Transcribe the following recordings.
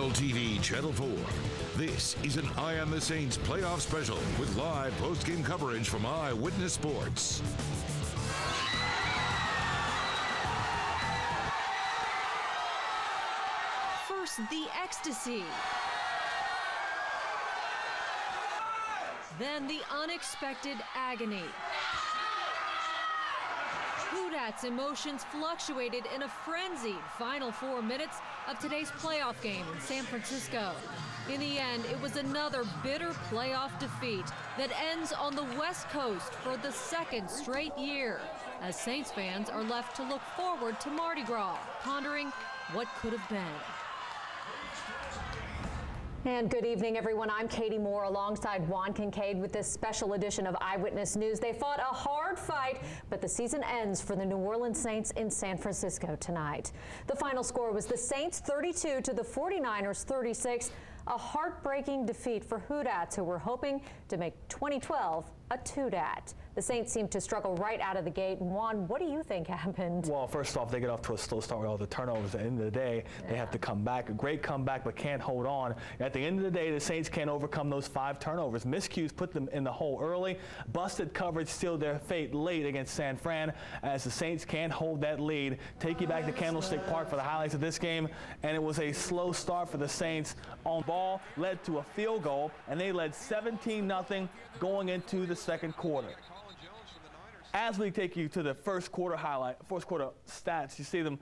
WWL TV Channel 4. This is an Eye on the Saints playoff special with live post-game coverage from Eyewitness Sports. First, the ecstasy. Then the unexpected agony. Houdat's emotions fluctuated in a frenzied final 4 minutes of today's playoff game in San Francisco. In the end, it was another bitter playoff defeat that ends on the West Coast for the second straight year, as Saints fans are left to look forward to Mardi Gras, pondering what could have been. And good evening, everyone. I'm Katie Moore alongside Juan Kincaid with this special edition of Eyewitness News. They fought a hard fight, but the season ends for the New Orleans Saints in San Francisco tonight. The final score was the Saints 32 to the 49ers 36, a heartbreaking defeat for Houdats, who were hoping to make 2012 a two-dat. The Saints seemed to struggle right out of the gate. Juan, what do you think happened? Well, first off, they get off to a slow start with all the turnovers. At the end of the day, they have to come back. A great comeback, but can't hold on. At the end of the day, the Saints can't overcome those 5 turnovers. Miscues put them in the hole early. Busted coverage sealed their fate late against San Fran, as the Saints can't hold that lead. Take you back to Candlestick Park for the highlights of this game, and it was a slow start for the Saints. On ball led to a field goal, and they led 17-0 going into the second quarter. As we take you to the first quarter stats, you see them,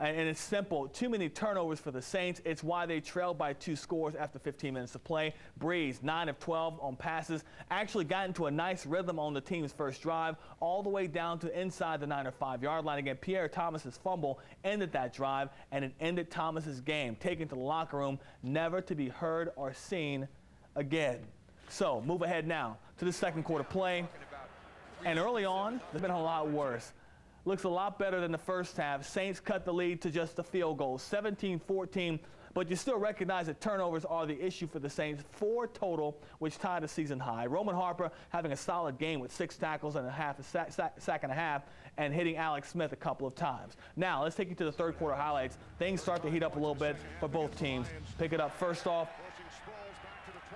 and it's simple. Too many turnovers for the Saints. It's why they trailed by 2 scores after 15 minutes of play. Breeze, 9 of 12 on passes, actually got into a nice rhythm on the team's first drive, all the way down to inside the 9 or 5 yard line. Again, Pierre Thomas's fumble ended that drive, and it ended Thomas's game, taken to the locker room, never to be heard or seen again. So move ahead now to the second quarter play. And early on, it's been a lot worse. Looks a lot better than the first half. Saints cut the lead to just a field goal, 17-14. But you still recognize that turnovers are the issue for the Saints. 4 total, which tied a season high. Roman Harper having a solid game with 6 tackles and a sack and a half, and hitting Alex Smith a couple of times. Now, let's take you to the third quarter highlights. Things start to heat up a little bit for both teams. Pick it up first off,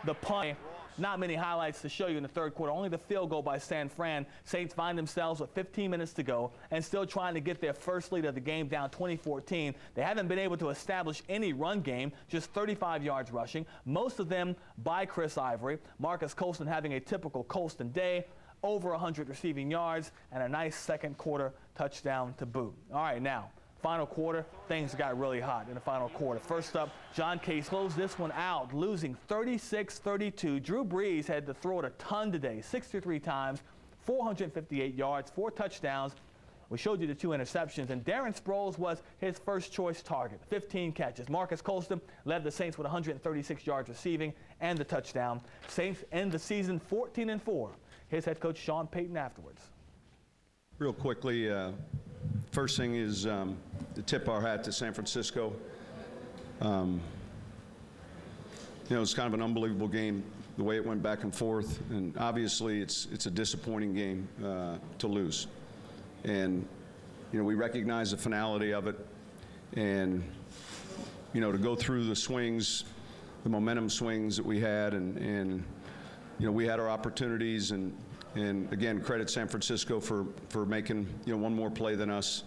the punt. Not many highlights to show you in the third quarter. Only the field goal by San Fran. Saints find themselves with 15 minutes to go and still trying to get their first lead of the game, down 20-14. They haven't been able to establish any run game, just 35 yards rushing, most of them by Chris Ivory. Marcus Colston having a typical Colston day, over 100 receiving yards, and a nice second quarter touchdown to boot. All right, now, final quarter, things got really hot in the final quarter. First up, John Case closed this one out, losing 36-32. Drew Brees had to throw it a ton today, 63 times, 458 yards, 4 touchdowns. We showed you the 2 interceptions, and Darren Sproles was his first choice target, 15 catches. Marcus Colston led the Saints with 136 yards receiving and the touchdown. Saints end the season 14-4. Here's head coach Sean Payton afterwards. Real quickly, first thing is to tip our hat to San Francisco. It's kind of an unbelievable game, the way it went back and forth, and obviously it's a disappointing game to lose. And we recognize the finality of it, and to go through the swings, the momentum swings that we had, and we had our opportunities, and again, credit San Francisco for making one more play than us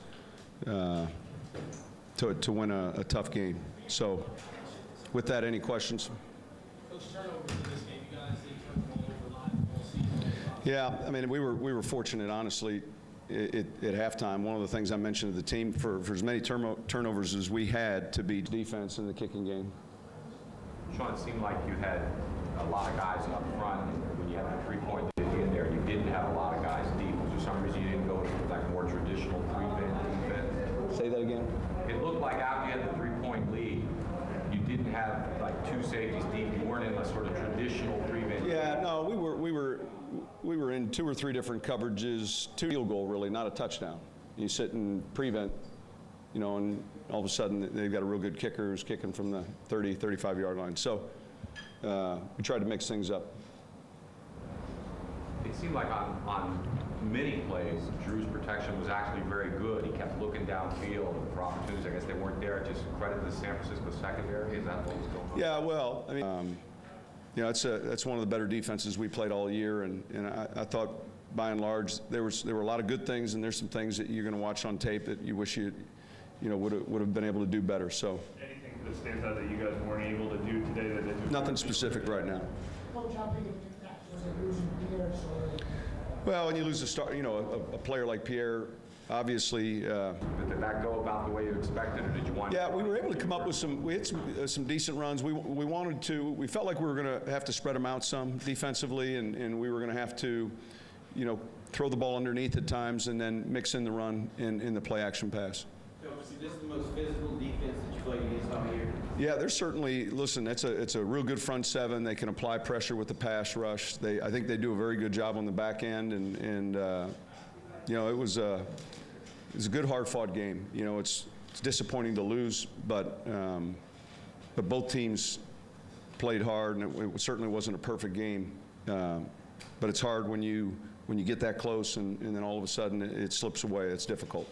to win a tough game. So, with that, any questions? Coach, turnovers in this game, you guys turned the ball over a lot all season. Yeah, I mean, we were fortunate, honestly. At halftime, one of the things I mentioned to the team, for as many turnovers as we had, to beat defense in the kicking game. Sean, it seemed like you had a lot of guys up front, and when you had the 3-point lead in there, you didn't have a lot of guys deep. Was there some reason you didn't go with like more traditional 3-man defense? Say that again? It looked like after you had the 3-point lead, you didn't have like 2 safeties deep. You weren't in a sort of traditional 3-man. Yeah, no, we were in 2 or 3 different coverages, 2 field goal really, not a touchdown. You sit and prevent, and all of a sudden they've got a real good kicker who's kicking from the 30, 35 yard line. So we tried to mix things up. It seemed like on many plays, Drew's protection was actually very good. He kept looking downfield for opportunities. I guess they weren't there. Just credit to the San Francisco secondary. Is that what was going on? Yeah, well, I mean, you know, that's one of the better defenses we played all year, and I thought by and large there were a lot of good things, and there's some things that you're going to watch on tape that you wish you would have been able to do better. So anything that stands out that you guys weren't able to do today that didn't? Nothing specific right now. Coach, how big of an impact was it losing Pierre so early? Well, when you lose a star, a player like Pierre, obviously. Did that go about the way you expected, or did you want? Yeah, we were able to come up with we had some decent runs. We felt like we were going to have to spread them out some defensively, and we were going to have to, throw the ball underneath at times and then mix in the run in the play action pass. Coach, is this the most physical defense that you played against all year? Yeah, there's certainly, listen, it's a real good front seven. They can apply pressure with the pass rush. I think they do a very good job on the back end, and it was a good, hard-fought game. It's disappointing to lose, but both teams played hard, and it certainly wasn't a perfect game. But it's hard when you get that close, and then all of a sudden it slips away. It's difficult.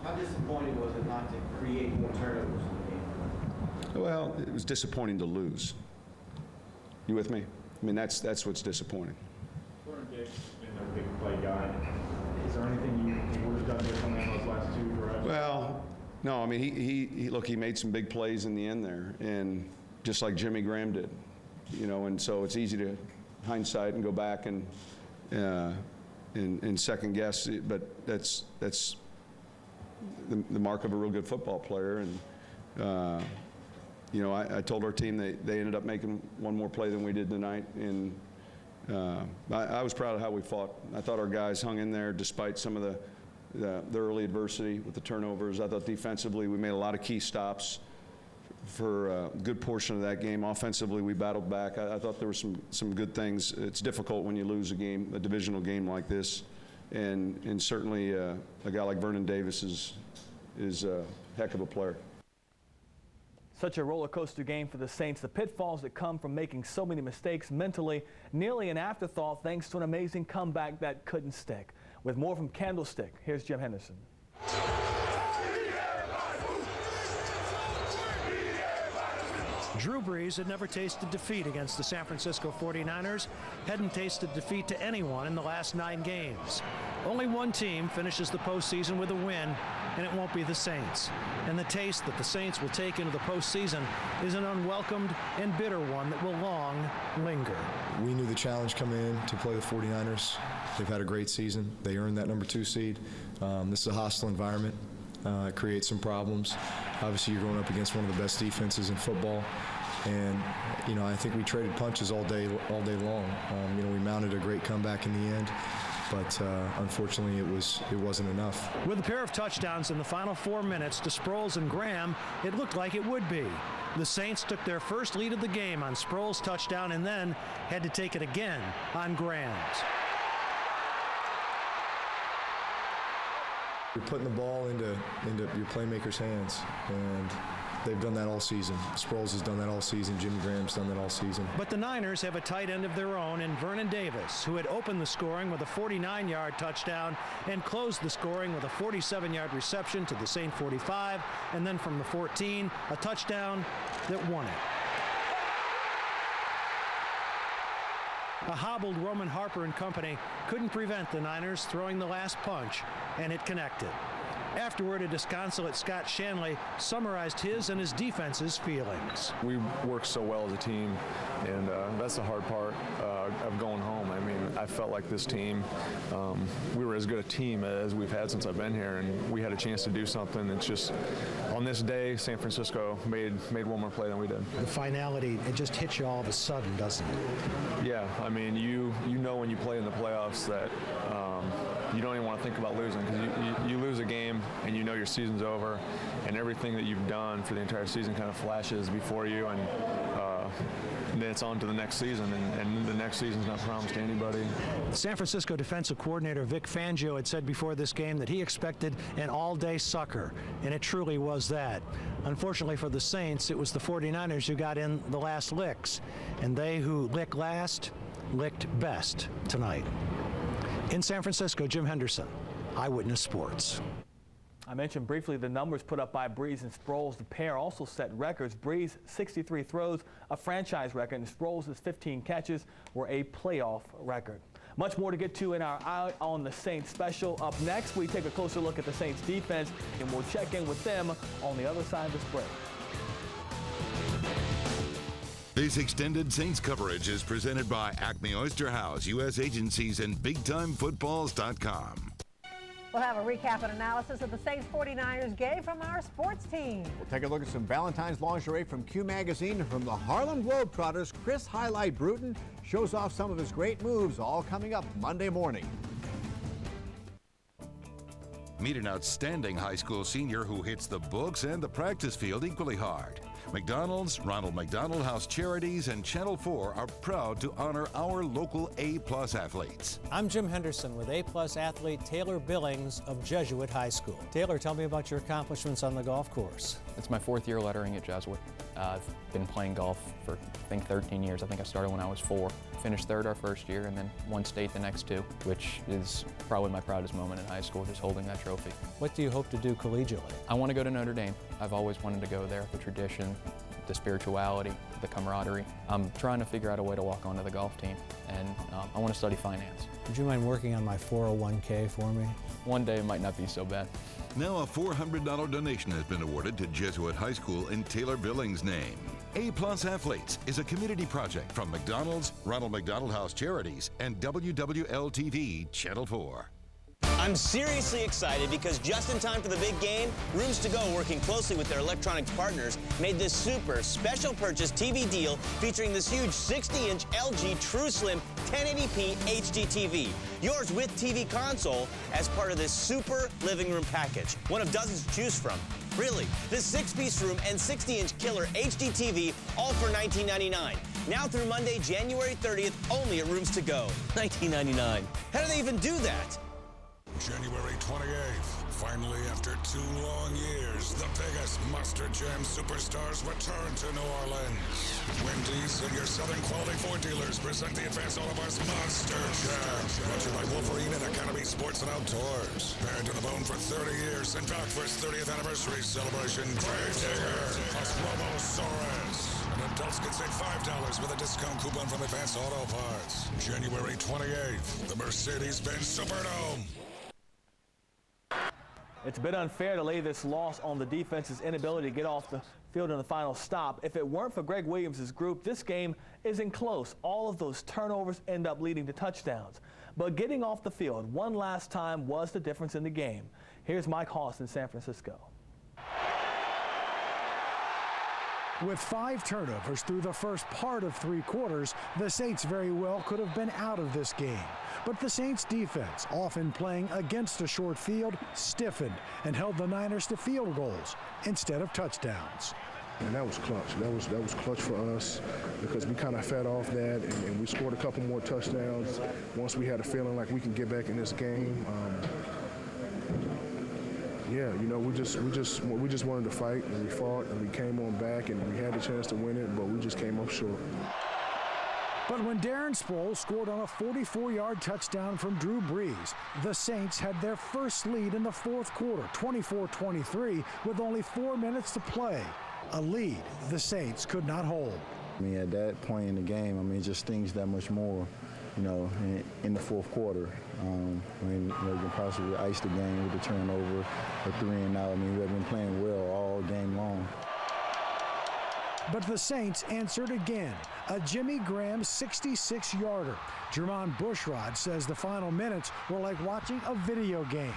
How disappointing was it not to create more turnovers in the game? Well, it was disappointing to lose. You with me? I mean, that's what's disappointing. Jordan Diggs been their big play guy. Is there anything you would have done differently on those last two drives? Well, no. I mean, he made some big plays in the end there, and just like Jimmy Graham did, and so it's easy to hindsight and go back and second guess, but that's the mark of a real good football player. And I told our team they ended up making one more play than we did tonight, and I was proud of how we fought. I thought our guys hung in there despite some of the early adversity with the turnovers. I thought defensively we made a lot of key stops for a good portion of that game. Offensively, we battled back. I thought there were some good things. It's difficult when you lose a divisional game like this, and certainly a guy like Vernon Davis is a heck of a player. Such a roller coaster game for the Saints. The pitfalls that come from making so many mistakes mentally, nearly an afterthought thanks to an amazing comeback that couldn't stick. With more from Candlestick, here's Jim Henderson. Drew Brees had never tasted defeat against the San Francisco 49ers, hadn't tasted defeat to anyone in the last 9 games. Only one team finishes the postseason with a win, and it won't be the Saints. And the taste that the Saints will take into the postseason is an unwelcomed and bitter one that will long linger. We knew the challenge coming in to play the 49ers. They've had a great season. They earned that number 2 seed. This is a hostile environment. It creates some problems. Obviously, you're going up against one of the best defenses in football, and I think we traded punches all day long. We mounted a great comeback in the end, but unfortunately, it wasn't enough. With a pair of touchdowns in the final 4 minutes to Sproles and Graham, it looked like it would be. The Saints took their first lead of the game on Sproles' touchdown and then had to take it again on Graham's. You're putting the ball into your playmakers' hands, and they've done that all season. Sproles has done that all season. Jimmy Graham's done that all season. But the Niners have a tight end of their own in Vernon Davis, who had opened the scoring with a 49-yard touchdown and closed the scoring with a 47-yard reception to the Saint 45, and then from the 14, a touchdown that won it. A hobbled Roman Harper and company couldn't prevent the Niners throwing the last punch, and it connected. Afterward, a disconsolate Scott Shanley summarized his and his defense's feelings. We work so well as a team, and that's the hard part of going home. I mean, I felt like this team, we were as good a team as we've had since I've been here, and we had a chance to do something. It's just, on this day, San Francisco made one more play than we did. The finality, it just hits you all of a sudden, doesn't it? Yeah, I mean, you know when you play in the playoffs that you don't even want to think about losing, because you lose a game and you know your season's over, and everything that you've done for the entire season kind of flashes before you, and then it's on to the next season, and the next season's not promised to anybody. San Francisco defensive coordinator Vic Fangio had said before this game that he expected an all-day sucker, and it truly was that. Unfortunately for the Saints, it was the 49ers who got in the last licks, and they who lick last licked best tonight. In San Francisco, Jim Henderson, Eyewitness Sports. I mentioned briefly the numbers put up by Breeze and Sproles. The pair also set records. Breeze 63 throws, a franchise record, and Sproles' 15 catches were a playoff record. Much more to get to in our Eye on the Saints special. Up next, we take a closer look at the Saints defense, and we'll check in with them on the other side of this break. This extended Saints coverage is presented by Acme Oyster House, U.S. agencies, and BigTimeFootballs.com. We'll have a recap and analysis of the Saints 49ers game from our sports team. We'll take a look at some Valentine's lingerie from Q Magazine, and from the Harlem Globetrotters, Chris Highlight Bruton shows off some of his great moves, all coming up Monday morning. Meet an outstanding high school senior who hits the books and the practice field equally hard. McDonald's, Ronald McDonald House Charities, and Channel 4 are proud to honor our local A-plus athletes. I'm Jim Henderson with A-plus athlete Taylor Billings of Jesuit High School. Taylor, tell me about your accomplishments on the golf course. It's my 4th year lettering at Jesuit. I've been playing golf for, I think, 13 years. I think I started when I was 4. Finished 3rd our first year and then won state the next 2, which is probably my proudest moment in high school, just holding that trophy. What do you hope to do collegiately? I want to go to Notre Dame. I've always wanted to go there. The tradition, the spirituality, the camaraderie. I'm trying to figure out a way to walk onto the golf team, and I want to study finance. Would you mind working on my 401k for me? One day it might not be so bad. Now a $400 donation has been awarded to Jesuit High School in Taylor Billings' name. A-plus Athletes is a community project from McDonald's, Ronald McDonald House Charities, and WWL TV Channel 4. I'm seriously excited because just in time for the big game, Rooms To Go, working closely with their electronics partners, made this super special purchase TV deal featuring this huge 60-inch LG TrueSlim 1080p HD TV. Yours with TV console as part of this super living room package. One of dozens to choose from. Really, this 6-piece room and 60-inch killer HD TV, all for $19.99. Now through Monday, January 30th, only at Rooms To Go. $19.99. How do they even do that? January 28th, finally after 2 long years, the biggest Monster Jam superstars return to New Orleans. Wendy's and your Southern Quality Ford dealers present the Advance Auto Parts Monster Jam. Brought to you by Wolverine and Academy Sports and Outdoors. Paired to the bone for 30 years and back for its 30th anniversary celebration. Gravedigger plus Robosaurus. And adults can save $5 with a discount coupon from Advance Auto Parts. January 28th, the Mercedes-Benz Superdome. It's a bit unfair to lay this loss on the defense's inability to get off the field in the final stop. If it weren't for Greg Williams' group, this game isn't close. All of those turnovers end up leading to touchdowns. But getting off the field one last time was the difference in the game. Here's Mike Hoss in San Francisco. With 5 turnovers through the first part of 3 quarters, the Saints very well could have been out of this game. But the Saints defense, often playing against a short field, stiffened and held the Niners to field goals instead of touchdowns. And that was clutch. That was clutch for us because we kind of fed off that and we scored a couple more touchdowns once we had a feeling like we can get back in this game. Yeah, you know, we just wanted to fight, and we fought, and we came on back, and we had the chance to win it, but we just came up short. But when Darren Sproles scored on a 44-yard touchdown from Drew Brees, the Saints had their first lead in the 4th quarter, 24-23, with only 4 minutes to play. A lead the Saints could not hold. I mean, at that point in the game, I mean, it just stings that much more, you know, in the 4th quarter. When you can possibly ice the game with the turnover, a 3-and-out. I mean, we've been playing well all game long. But the Saints answered again, a Jimmy Graham 66-yarder. Jermon Bushrod says the final minutes were like watching a video game.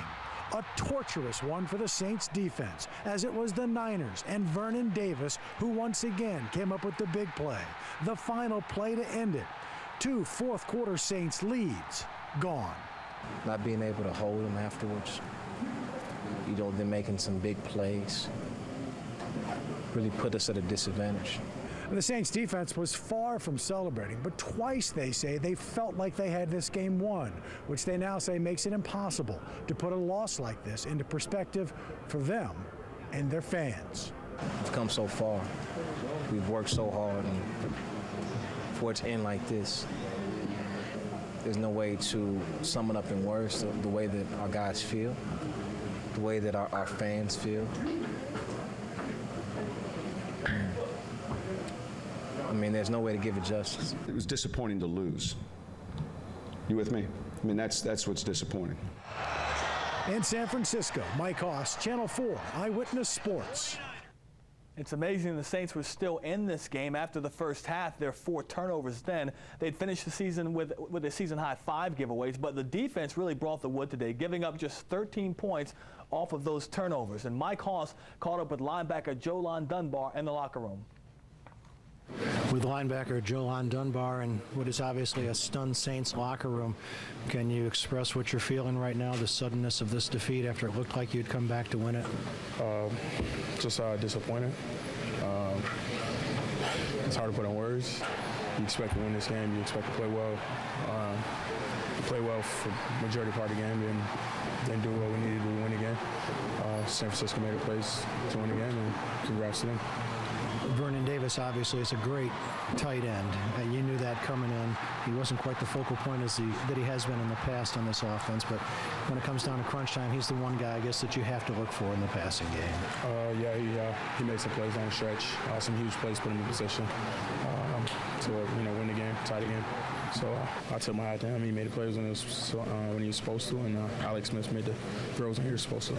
A torturous one for the Saints defense, as it was the Niners and Vernon Davis who once again came up with the big play, the final play to end it. 2 fourth-quarter Saints leads gone. Not being able to hold them afterwards, you know, them making some big plays, really put us at a disadvantage. The Saints defense was far from celebrating, but twice they say they felt like they had this game won, which they now say makes it impossible to put a loss like this into perspective for them and their fans. We've come so far. We've worked so hard, and for it to end like this, there's no way to sum it up in words, the way that our guys feel, the way that our fans feel. I mean, there's no way to give it justice. It was disappointing to lose. You with me? I mean, that's what's disappointing. In San Francisco, Mike Haas, Channel 4 Eyewitness Sports. It's amazing the Saints were still in this game after the first half. Their 4 turnovers then. They'd finished the season with a season-high 5 giveaways, but the defense really brought the wood today, giving up just 13 points off of those turnovers. And Mike Haas caught up with linebacker Jolon Dunbar in the locker room. With linebacker Jolon Dunbar and what is obviously a stunned Saints locker room, can you express what you're feeling right now, the suddenness of this defeat after it looked like you'd come back to win it? Just disappointed. It's hard to put in words. You expect to win this game. You expect to play well. Play well for the majority part of the game, and then do what we needed to win again. San Francisco made a place to win again, and congrats to them. Vernon Davis obviously is a great tight end. You knew that coming in. He wasn't quite the focal point that he has been in the past on this offense, but when it comes down to crunch time, he's the one guy, I guess, that you have to look for in the passing game. Yeah, he made some plays on the stretch, some huge plays, put him in position to win the game, tie the game. So I took my hat to him. He made the plays when he was supposed to, and Alex Smith made the throws when he was supposed to.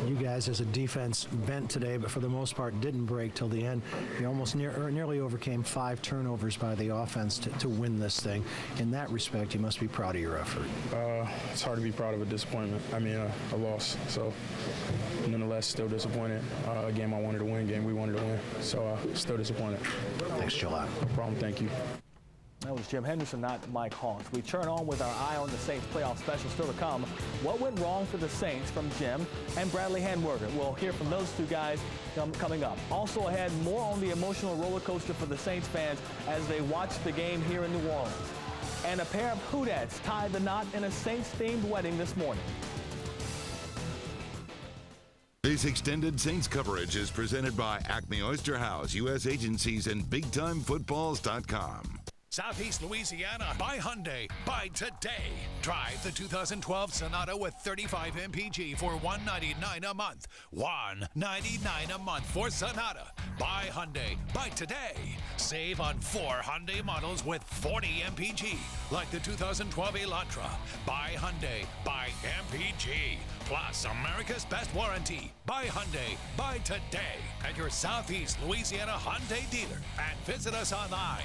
You guys, as a defense, bent today, but for the most part, didn't break till the end. You almost nearly overcame 5 turnovers by the offense to win this thing. In that respect, you must be proud of your effort. It's hard to be proud of a disappointment. I mean, a loss. So, nonetheless, still disappointed. A game I wanted to win, game we wanted to win. So, still disappointed. Thanks, Jolon. No problem. Thank you. That was Jim Henderson, not Mike Haas. We turn on with our eye on the Saints playoff special still to come. What went wrong for the Saints from Jim and Bradley Hanwerger? We'll hear from those two guys coming up. Also ahead, more on the emotional roller coaster for the Saints fans as they watch the game here in New Orleans. And a pair of Houdads tied the knot in a Saints-themed wedding this morning. This extended Saints coverage is presented by Acme Oyster House, U.S. agencies, and BigTimeFootballs.com. Southeast Louisiana, buy Hyundai, buy today. Drive the 2012 Sonata with 35 MPG for $199 a month. $199 a month for Sonata. Buy Hyundai, buy today. Save on 4 Hyundai models with 40 MPG, like the 2012 Elantra. Buy Hyundai, buy MPG. Plus America's best warranty. Buy Hyundai, buy today at your Southeast Louisiana Hyundai dealer and visit us online.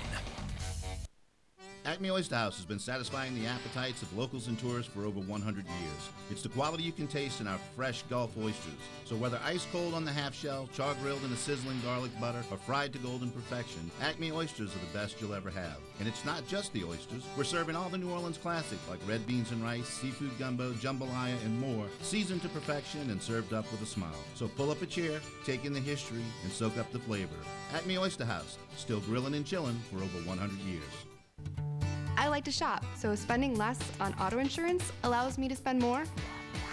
Acme Oyster House has been satisfying the appetites of locals and tourists for over 100 years. It's the quality you can taste in our fresh Gulf oysters. So whether ice cold on the half shell, char grilled in a sizzling garlic butter, or fried to golden perfection, Acme oysters are the best you'll ever have. And it's not just the oysters. We're serving all the New Orleans classics like red beans and rice, seafood gumbo, jambalaya, and more, seasoned to perfection and served up with a smile. So pull up a chair, take in the history, and soak up the flavor. Acme Oyster House, still grilling and chilling for over 100 years. I like to shop, so spending less on auto insurance allows me to spend more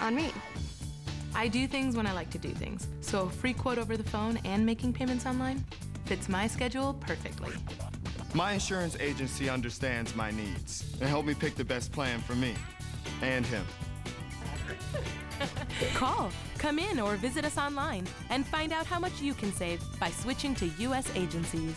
on me. I do things when I like to do things, so a free quote over the phone and making payments online fits my schedule perfectly. My insurance agency understands my needs and helped me pick the best plan for me and him. Call, come in, or visit us online and find out how much you can save by switching to U.S. agencies.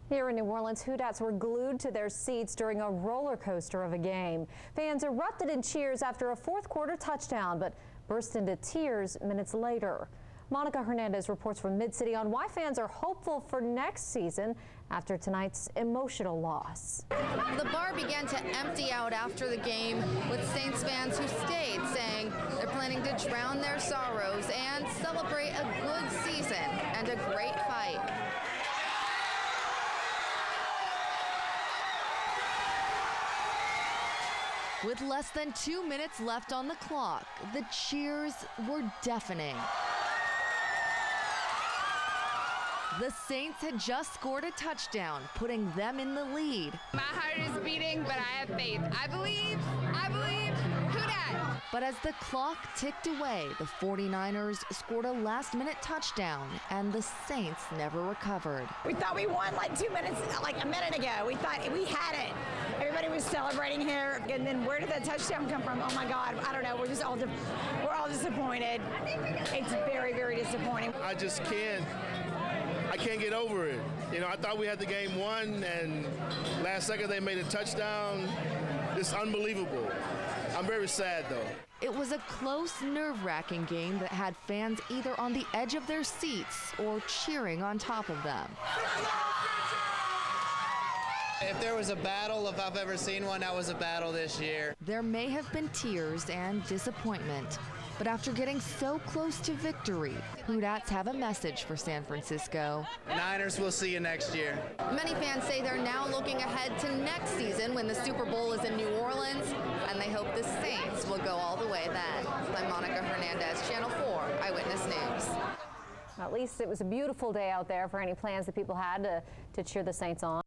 Here in New Orleans, Houdads were glued to their seats during a roller coaster of a game. Fans erupted in cheers after a fourth-quarter touchdown, but burst into tears minutes later. Monica Hernandez reports from Mid-City on why fans are hopeful for next season after tonight's emotional loss. The bar began to empty out after the game, with Saints fans who stayed saying they're planning to drown their sorrows and celebrate a good season and a great fight. With less than 2 minutes left on the clock, the cheers were deafening. The Saints had just scored a touchdown, putting them in the lead. My heart is beating, but I have faith. I believe, who dat? But as the clock ticked away, the 49ers scored a last-minute touchdown, and the Saints never recovered. We thought we won like 2 minutes, like a minute ago. We thought we had it. Everybody was celebrating here, and then where did that touchdown come from? Oh my God, I don't know. We're all disappointed. It's very, very disappointing. I just can't get over it. You know, I thought we had the game won, and last second they made a touchdown. It's unbelievable. I'm very sad, though. It was a close, nerve-wracking game that had fans either on the edge of their seats or cheering on top of them. If there was a battle, if I've ever seen one, that was a battle this year. There may have been tears and disappointment, but after getting so close to victory, Houdats have a message for San Francisco. Niners, we'll see you next year. Many fans say they're now looking ahead to next season when the Super Bowl is in New Orleans, and they hope the Saints will go all the way then. I'm Monica Hernandez, Channel 4 Eyewitness News. At least it was a beautiful day out there for any plans that people had to cheer the Saints on.